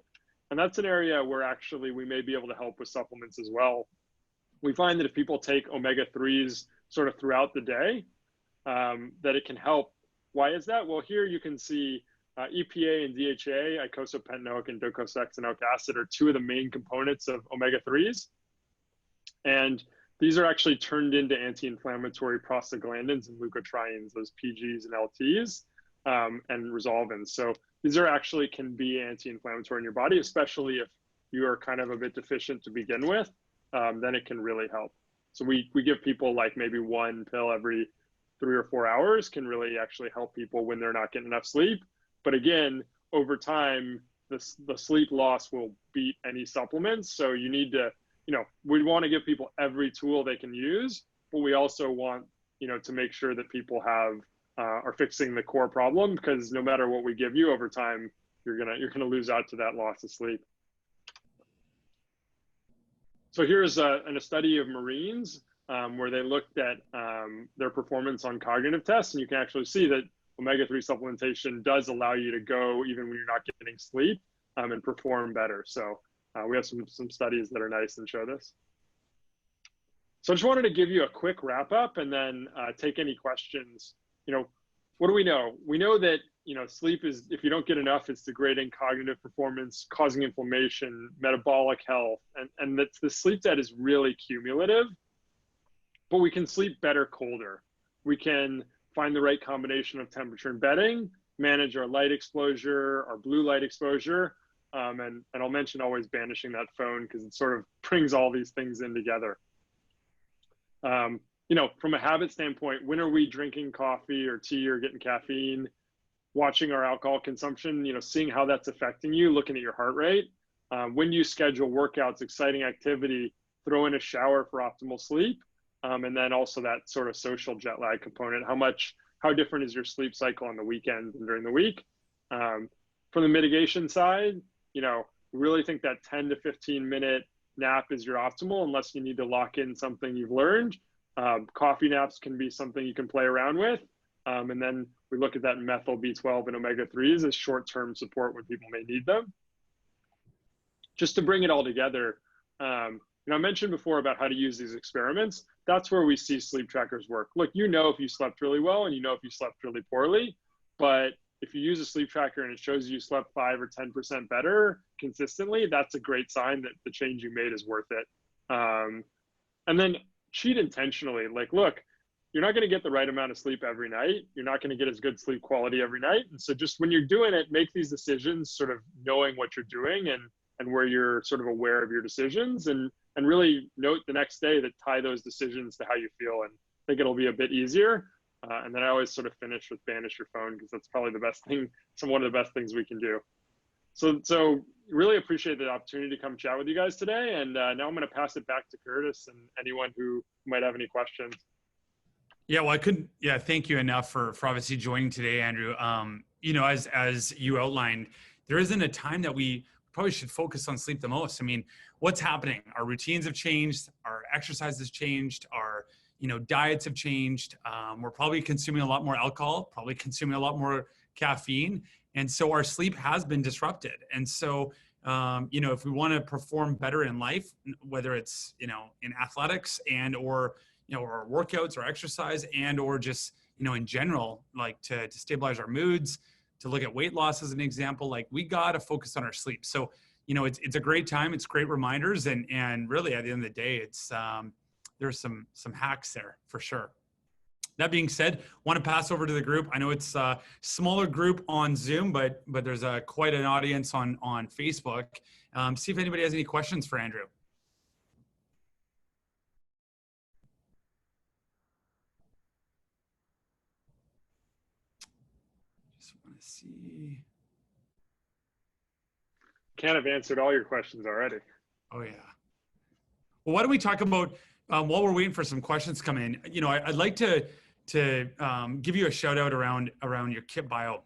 And that's an area where actually we may be able to help with supplements as well. We find that if people take omega-3s sort of throughout the day, that it can help. Why is that? Well, here you can see EPA and DHA, eicosapentaenoic and docosahexaenoic acid, are two of the main components of omega-3s. And these are actually turned into anti-inflammatory prostaglandins and leukotrienes, those PGs and LTs, and resolvins. So these are actually can be anti-inflammatory in your body, especially if you are kind of a bit deficient to begin with, then it can really help. So we give people like maybe one pill every 3 or 4 hours can really actually help people when they're not getting enough sleep. But again, over time, the sleep loss will beat any supplements. So you need to, we want to give people every tool they can use, but we also want, to make sure that people are fixing the core problem, because no matter what we give you over time, you're gonna lose out to that loss of sleep. So here's a study of Marines where they looked at their performance on cognitive tests, and you can actually see that omega-3 supplementation does allow you to go even when you're not getting sleep and perform better. So we have some studies that are nice and show this. So I just wanted to give you a quick wrap up and then take any questions. What do we know? We know that, sleep is, if you don't get enough, it's degrading cognitive performance, causing inflammation, metabolic health, and that the sleep debt is really cumulative, but we can sleep better colder. We can find the right combination of temperature and bedding, manage our light exposure, our blue light exposure, and I'll mention always banishing that phone because it sort of brings all these things in together. From a habit standpoint, when are we drinking coffee or tea or getting caffeine, watching our alcohol consumption, seeing how that's affecting you, looking at your heart rate. When you schedule workouts, exciting activity, throw in a shower for optimal sleep. And then also that sort of social jet lag component. How different is your sleep cycle on the weekend and during the week? From the mitigation side, really think that 10 to 15 minute nap is your optimal unless you need to lock in something you've learned. Coffee naps can be something you can play around with. And then we look at that methyl B12 and omega-3s as short-term support when people may need them. Just to bring it all together, I mentioned before about how to use these experiments. That's where we see sleep trackers work. Look, if you slept really well and if you slept really poorly, but if you use a sleep tracker and it shows you slept 5 or 10% better consistently, that's a great sign that the change you made is worth it. And then cheat intentionally. Like, look, you're not going to get the right amount of sleep every night. You're not going to get as good sleep quality every night. And so just when you're doing it, make these decisions sort of knowing what you're doing and where you're sort of aware of your decisions, and really note the next day that tie those decisions to how you feel. And I think it'll be a bit easier. And then I always sort of finish with banish your phone, because that's probably the best thing, one of the best things we can do. So really appreciate the opportunity to come chat with you guys today. And now I'm going to pass it back to Curtis and anyone who might have any questions. Yeah, well, thank you enough for obviously joining today, Andrew. As you outlined, there isn't a time that we probably should focus on sleep the most. I mean, what's happening? Our routines have changed, our exercise has changed, our diets have changed. We're probably consuming a lot more alcohol, probably consuming a lot more caffeine. And so our sleep has been disrupted. And so, if we want to perform better in life, whether it's, in athletics or you know, or workouts or exercise, and or just, you know, in general, like to stabilize our moods, to look at weight loss as an example. Like, we got to focus on our sleep. So, you know, it's a great time. It's great reminders. And really at the end of the day, it's, there's some hacks there for sure. That being said, want to pass over to the group. I know it's a smaller group on Zoom, but there's quite an audience on Facebook. See if anybody has any questions for Andrew. Just want to see. Can't have answered all your questions already. Oh yeah. Well, why don't we talk about, while we're waiting for some questions to come in, you know, I'd like to give you a shout out around your Kitt Bio.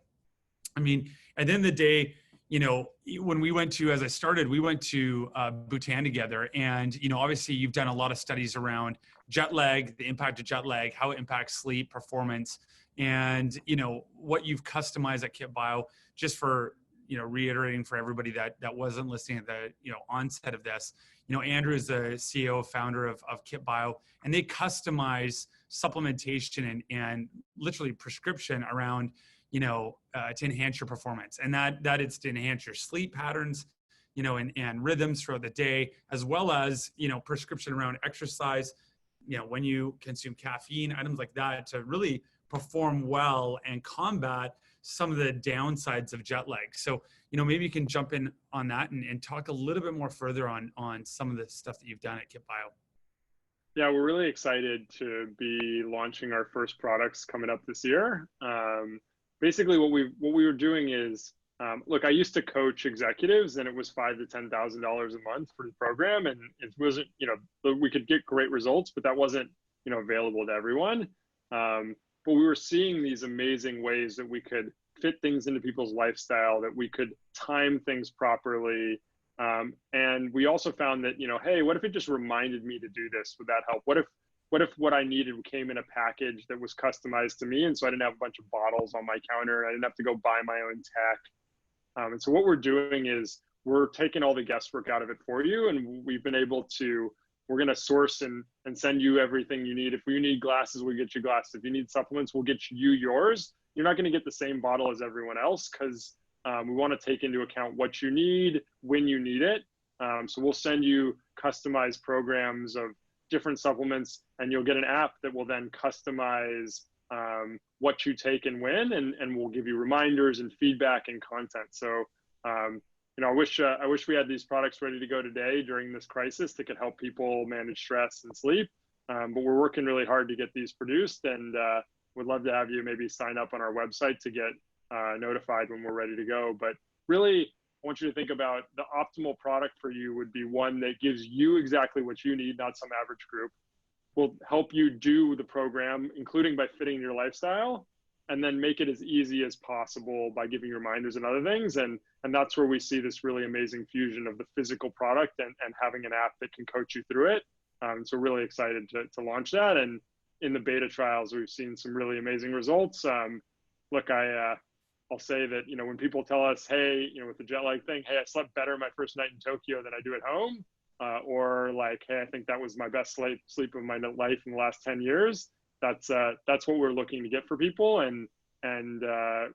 I mean, at the end of the day, you know, when we went to, as I started, we went to Bhutan together, and, you know, obviously you've done a lot of studies around jet lag, the impact of jet lag, how it impacts sleep, performance, and, you know, what you've customized at Kitt Bio. Just for, you know, reiterating for everybody that wasn't listening at the, you know, onset of this, you know, Andrew is the CEO, founder of Kitt Bio, and they customize supplementation and literally prescription around, you know, to enhance your performance. And that it's to enhance your sleep patterns, you know, and rhythms throughout the day, as well as, you know, prescription around exercise, you know, when you consume caffeine, items like that, to really perform well and combat some of the downsides of jet lag. So, you know, maybe you can jump in on that and talk a little bit more further on some of the stuff that you've done at Kitt Bio. Yeah, we're really excited to be launching our first products coming up this year. Basically, what we were doing is, look, I used to coach executives, and it was $5,000 to $10,000 a month for the program, and it wasn't, you know, we could get great results, but that wasn't, you know, available to everyone. But we were seeing these amazing ways that we could fit things into people's lifestyle, that we could time things properly. And we also found that, you know, hey, what if it just reminded me to do this? Would that help? What if what I needed came in a package that was customized to me? And so I didn't have a bunch of bottles on my counter, and I didn't have to go buy my own tech. And so what we're doing is we're taking all the guesswork out of it for you. And we've been able to, we're going to source and send you everything you need. If you need glasses, we'll get you glasses. If you need supplements, we'll get you yours. You're not going to get the same bottle as everyone else, because we want to take into account what you need, when you need it. So we'll send you customized programs of different supplements, and you'll get an app that will then customize what you take and when, and we'll give you reminders and feedback and content. So, you know, I wish we had these products ready to go today during this crisis that could help people manage stress and sleep. But we're working really hard to get these produced, and would love to have you maybe sign up on our website to get notified when we're ready to go. But really, I want you to think about the optimal product for you would be one that gives you exactly what you need, not some average group. Will help you do the program, including by fitting your lifestyle, and then make it as easy as possible by giving you reminders and other things. And that's where we see this really amazing fusion of the physical product and having an app that can coach you through it. So really excited to launch that. And in the beta trials, we've seen some really amazing results. Look, I'll say that, you know, when people tell us, hey, you know, with the jet lag thing, hey, I slept better my first night in Tokyo than I do at home, or like, hey, I think that was my best sleep of my life in the last 10 years. That's what we're looking to get for people, and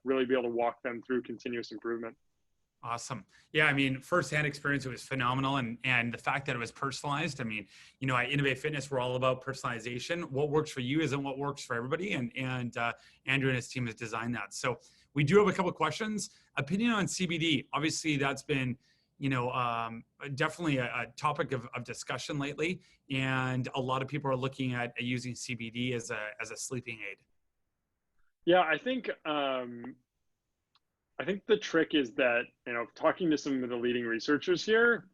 really be able to walk them through continuous improvement. Awesome. Yeah, I mean, firsthand experience, it was phenomenal. And the fact that it was personalized, I mean, you know, at Innovate Fitness, we're all about personalization. What works for you isn't what works for everybody. And Andrew and his team has designed that. So we do have a couple of questions. Opinion on CBD. Obviously, that's been, you know, definitely a topic of discussion lately. And a lot of people are looking at using CBD as a sleeping aid. Yeah, I think the trick is that, you know, talking to some of the leading researchers here,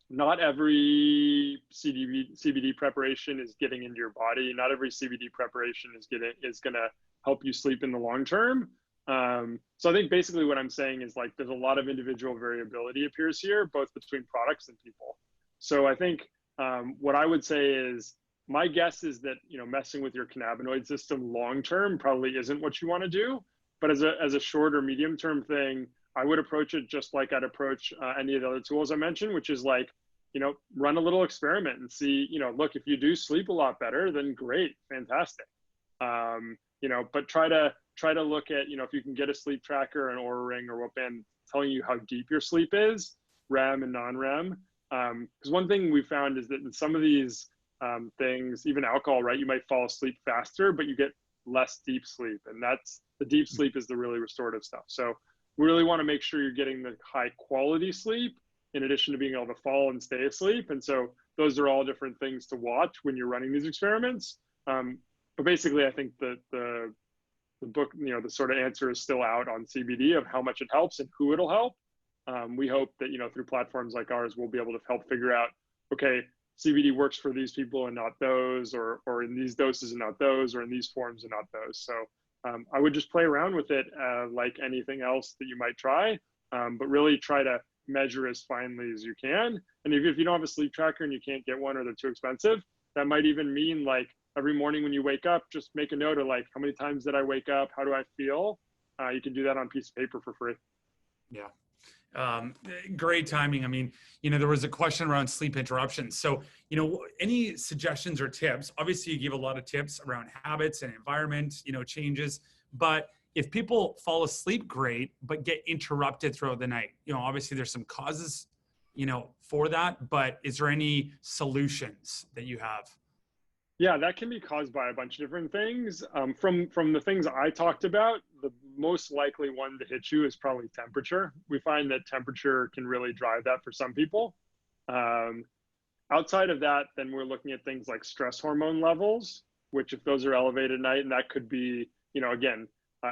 not every CBD preparation is getting into your body. Not every CBD preparation is going to help you sleep in the long term. So I think basically what I'm saying is, like, there's a lot of individual variability appears here, both between products and people. So I think what I would say is, my guess is that, you know, messing with your cannabinoid system long term probably isn't what you want to do. But as a short or medium term thing, I would approach it just like I'd approach any of the other tools I mentioned, which is like, run a little experiment and see, look, if you do sleep a lot better, then great, fantastic. But try to look at, if you can get a sleep tracker, an Oura Ring, or what band telling you how deep your sleep is, REM and non-REM. Because one thing we found is that in some of these things, even alcohol, right, you might fall asleep faster, but you get less deep sleep. And that's the deep sleep is the really restorative stuff. So we really want to make sure you're getting the high quality sleep in addition to being able to fall and stay asleep. And so those are all different things to watch when you're running these experiments. But basically, I think that the book, the sort of answer is still out on CBD of how much it helps and who it'll help. We hope that, through platforms like ours, we'll be able to help figure out, okay, CBD works for these people and not those, or in these doses and not those, or in these forms and not those. So I would just play around with it like anything else that you might try, but really try to measure as finely as you can. And if you don't have a sleep tracker and you can't get one or they're too expensive, that might even mean like every morning when you wake up, just make a note of like, how many times did I wake up? How do I feel? You can do that on a piece of paper for free. Yeah. Great timing. I mean, there was a question around sleep interruptions. So, any suggestions or tips? Obviously, you gave a lot of tips around habits and environment, changes. But if people fall asleep great, but get interrupted throughout the night, obviously there's some causes, for that. But is there any solutions that you have? Yeah, that can be caused by a bunch of different things. From the things I talked about, the most likely one to hit you is probably temperature. We find that temperature can really drive that for some people. Outside of that, then we're looking at things like stress hormone levels, which if those are elevated at night, and that could be, again,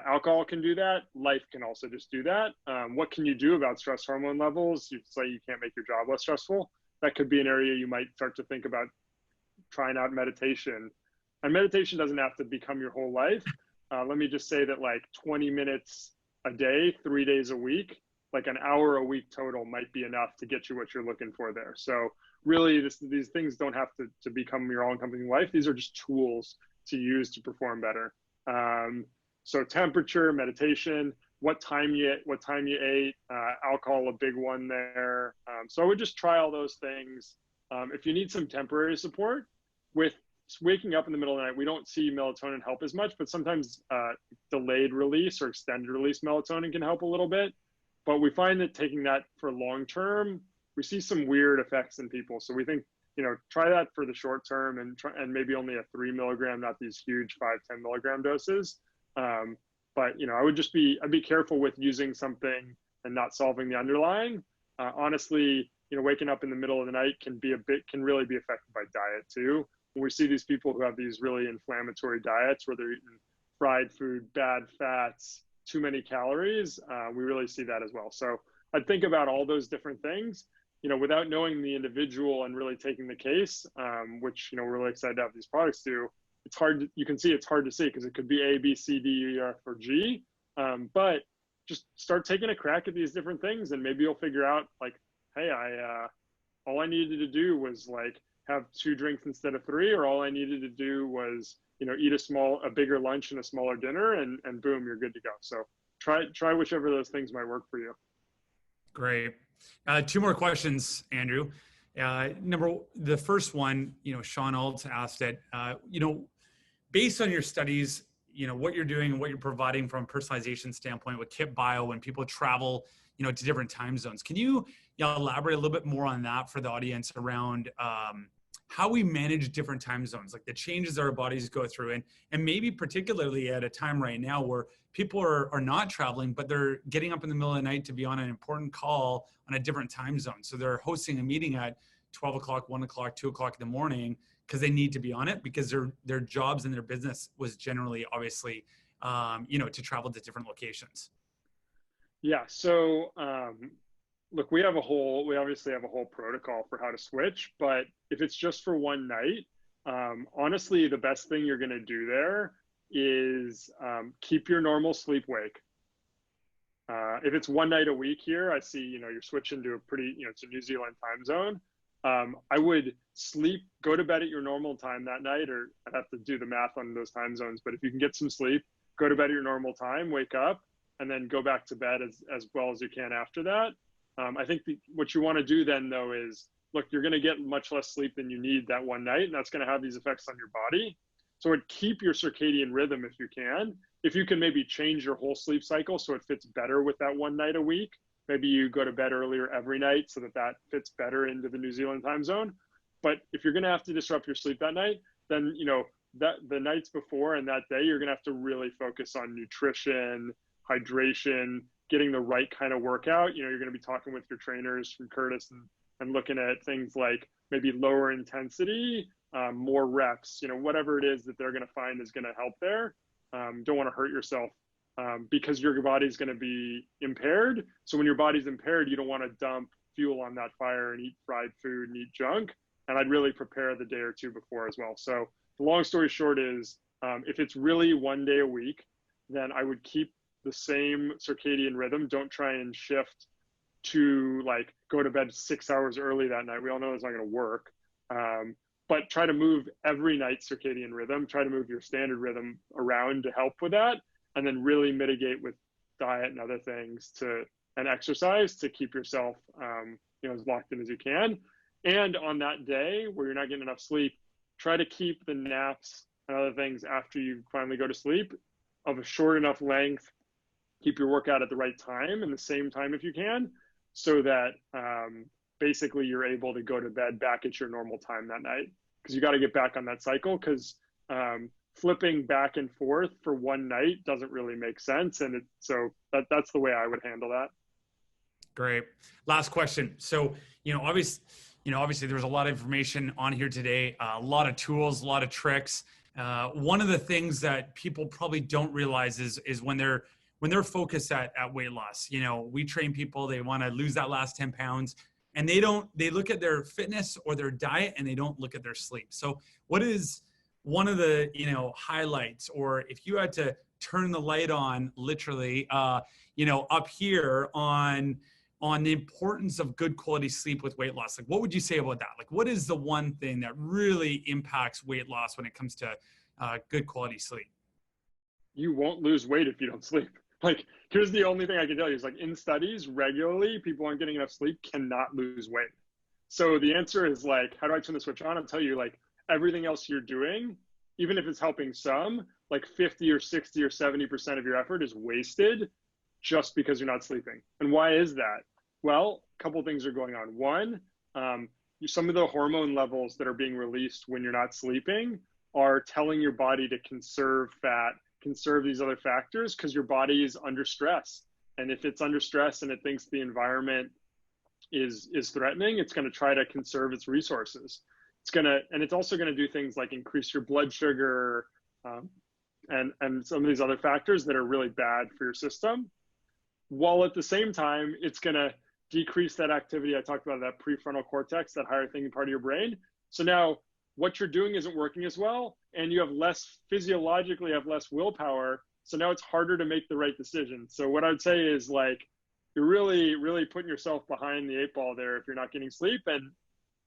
alcohol can do that. Life can also just do that. What can you do about stress hormone levels? You say you can't make your job less stressful. That could be an area you might start to think about trying out meditation. And meditation doesn't have to become your whole life. Let me just say that like 20 minutes a day, 3 days a week, like an hour a week total might be enough to get you what you're looking for there. So really these things don't have to become your all-encompassing life. These are just tools to use to perform better. So temperature, meditation, what time you ate, alcohol, a big one there. So I would just try all those things. If you need some temporary support with waking up in the middle of the night, we don't see melatonin help as much, but sometimes delayed release or extended release melatonin can help a little bit. But we find that taking that for long term, we see some weird effects in people. So we think, try that for the short term and maybe only a 3 milligram, not these huge 5-10 milligram doses. But I'd be careful with using something and not solving the underlying. Honestly, waking up in the middle of the night can really be affected by diet too. When we see these people who have these really inflammatory diets where they're eating fried food, bad fats, too many calories, we really see that as well. So I'd think about all those different things, without knowing the individual and really taking the case, which, we're really excited to have these products do. It's hard to see because it could be A, B, C, D, E, F, or G. But just start taking a crack at these different things and maybe you'll figure out like, hey, all I needed to do was like have 2 drinks instead of 3, or all I needed to do was, eat a bigger lunch and a smaller dinner, and boom, you're good to go. So try whichever of those things might work for you. Great. 2 more questions, Andrew. The first one, Sean Alt asked it, based on your studies, what you're doing and what you're providing from a personalization standpoint with Kitt Bio when people travel, to different time zones. Can you elaborate a little bit more on that for the audience around how we manage different time zones, like the changes our bodies go through, and maybe particularly at a time right now where people are not traveling, but they're getting up in the middle of the night to be on an important call on a different time zone. So they're hosting a meeting at 12 o'clock, 1 o'clock, 2 o'clock in the morning because they need to be on it because their jobs and their business was generally, obviously, to travel to different locations. Yeah. So, look, we obviously have a whole protocol for how to switch, but if it's just for one night, honestly, the best thing you're going to do there is keep your normal sleep wake. If it's one night a week here, I see, you're switching to it's a New Zealand time zone. I would go to bed at your normal time that night, or I'd have to do the math on those time zones. But if you can get some sleep, go to bed at your normal time, wake up, and then go back to bed as well as you can after that. I think what you want to do then, though, is look, you're going to get much less sleep than you need that one night, and that's going to have these effects on your body. So it keep your circadian rhythm if you can. If you can maybe change your whole sleep cycle so it fits better with that one night a week, maybe you go to bed earlier every night so that that fits better into the New Zealand time zone. But if you're going to have to disrupt your sleep that night, then, you know, that the nights before and that day, you're going to have to really focus on nutrition, hydration, getting the right kind of workout. You know, you're going to be talking with your trainers from Curtis and looking at things like maybe lower intensity, more reps, you know, whatever it is that they're going to find is going to help there. Don't want to hurt yourself because your body's going to be impaired. So when your body's impaired, you don't want to dump fuel on that fire and eat fried food and eat junk. And I'd really prepare the day or two before as well. So the long story short is, if it's really one day a week, then I would keep the same circadian rhythm. Don't try and shift to like go to bed 6 hours early that night. We all know it's not going to work. But try to move every night circadian rhythm, try to move your standard rhythm around to help with that. And then really mitigate with diet and other things and exercise to keep yourself, you know, as locked in as you can. And on that day where you're not getting enough sleep, try to keep the naps and other things after you finally go to sleep of a short enough length. Keep your workout at the right time and the same time if you can, so that basically you're able to go to bed back at your normal time that night. Because you got to get back on that cycle, because flipping back and forth for one night doesn't really make sense. And so that's the way I would handle that. Great. Last question. So, obviously there's a lot of information on here today, a lot of tools, a lot of tricks. One of the things that people probably don't realize is when they're focused at weight loss. You know, we train people, they want to lose that last 10 pounds and they look at their fitness or their diet and they don't look at their sleep. So what is one of the, highlights, or if you had to turn the light on literally, up here on the importance of good quality sleep with weight loss, like what would you say about that? Like what is the one thing that really impacts weight loss when it comes to good quality sleep? You won't lose weight if you don't sleep. Like, here's the only thing I can tell you is, like, in studies regularly, people aren't getting enough sleep cannot lose weight. So the answer is, like, how do I turn the switch on? I'll tell you, like, everything else you're doing, even if it's helping some, like 50 or 60 or 70% of your effort is wasted just because you're not sleeping. And why is that? Well, a couple of things are going on. One, some of the hormone levels that are being released when you're not sleeping are telling your body to conserve fat, conserve these other factors, because your body is under stress. And if it's under stress and it thinks the environment is threatening, it's going to try to conserve its resources. And it's also going to do things like increase your blood sugar, and some of these other factors that are really bad for your system. While at the same time, it's going to decrease that activity I talked about, that prefrontal cortex, that higher thinking part of your brain. So now what you're doing isn't working as well, and you have physiologically have less willpower. So now it's harder to make the right decision. So what I'd say is, like, you're really, really putting yourself behind the 8 ball there if you're not getting sleep. But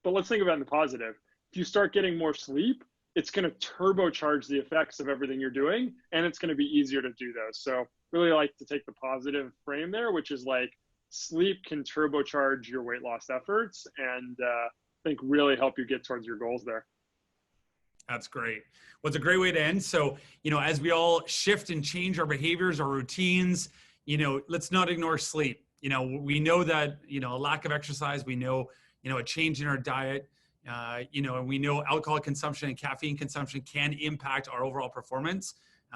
let's think about it in the positive. If you start getting more sleep, it's going to turbocharge the effects of everything you're doing, and it's going to be easier to do those. So really like to take the positive frame there, which is like sleep can turbocharge your weight loss efforts, and I think really help you get towards your goals there. That's great. Well, it's a great way to end. So, as we all shift and change our behaviors, our routines, let's not ignore sleep. We know that, a lack of exercise, we know, a change in our diet, and we know alcohol consumption and caffeine consumption can impact our overall performance.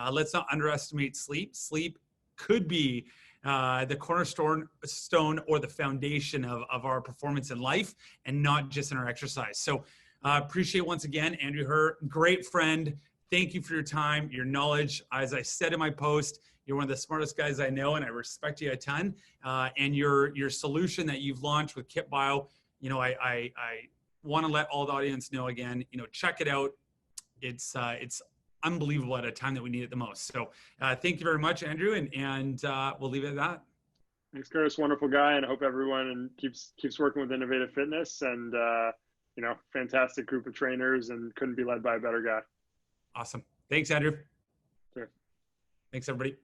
Let's not underestimate sleep. Sleep could be the cornerstone or the foundation of our performance in life, and not just in our exercise. So appreciate once again, Andrew Herr, great friend. Thank you for your time, your knowledge. As I said in my post, you're one of the smartest guys I know, and I respect you a ton. And your solution that you've launched with Kitt Bio, I want to let all the audience know again, check it out. It's unbelievable at a time that we need it the most. So thank you very much, Andrew, and we'll leave it at that. Thanks, Curtis. Wonderful guy, and I hope everyone keeps working with Innovative Fitness, and fantastic group of trainers, and couldn't be led by a better guy. Awesome. Thanks, Andrew. Sure. Thanks, everybody.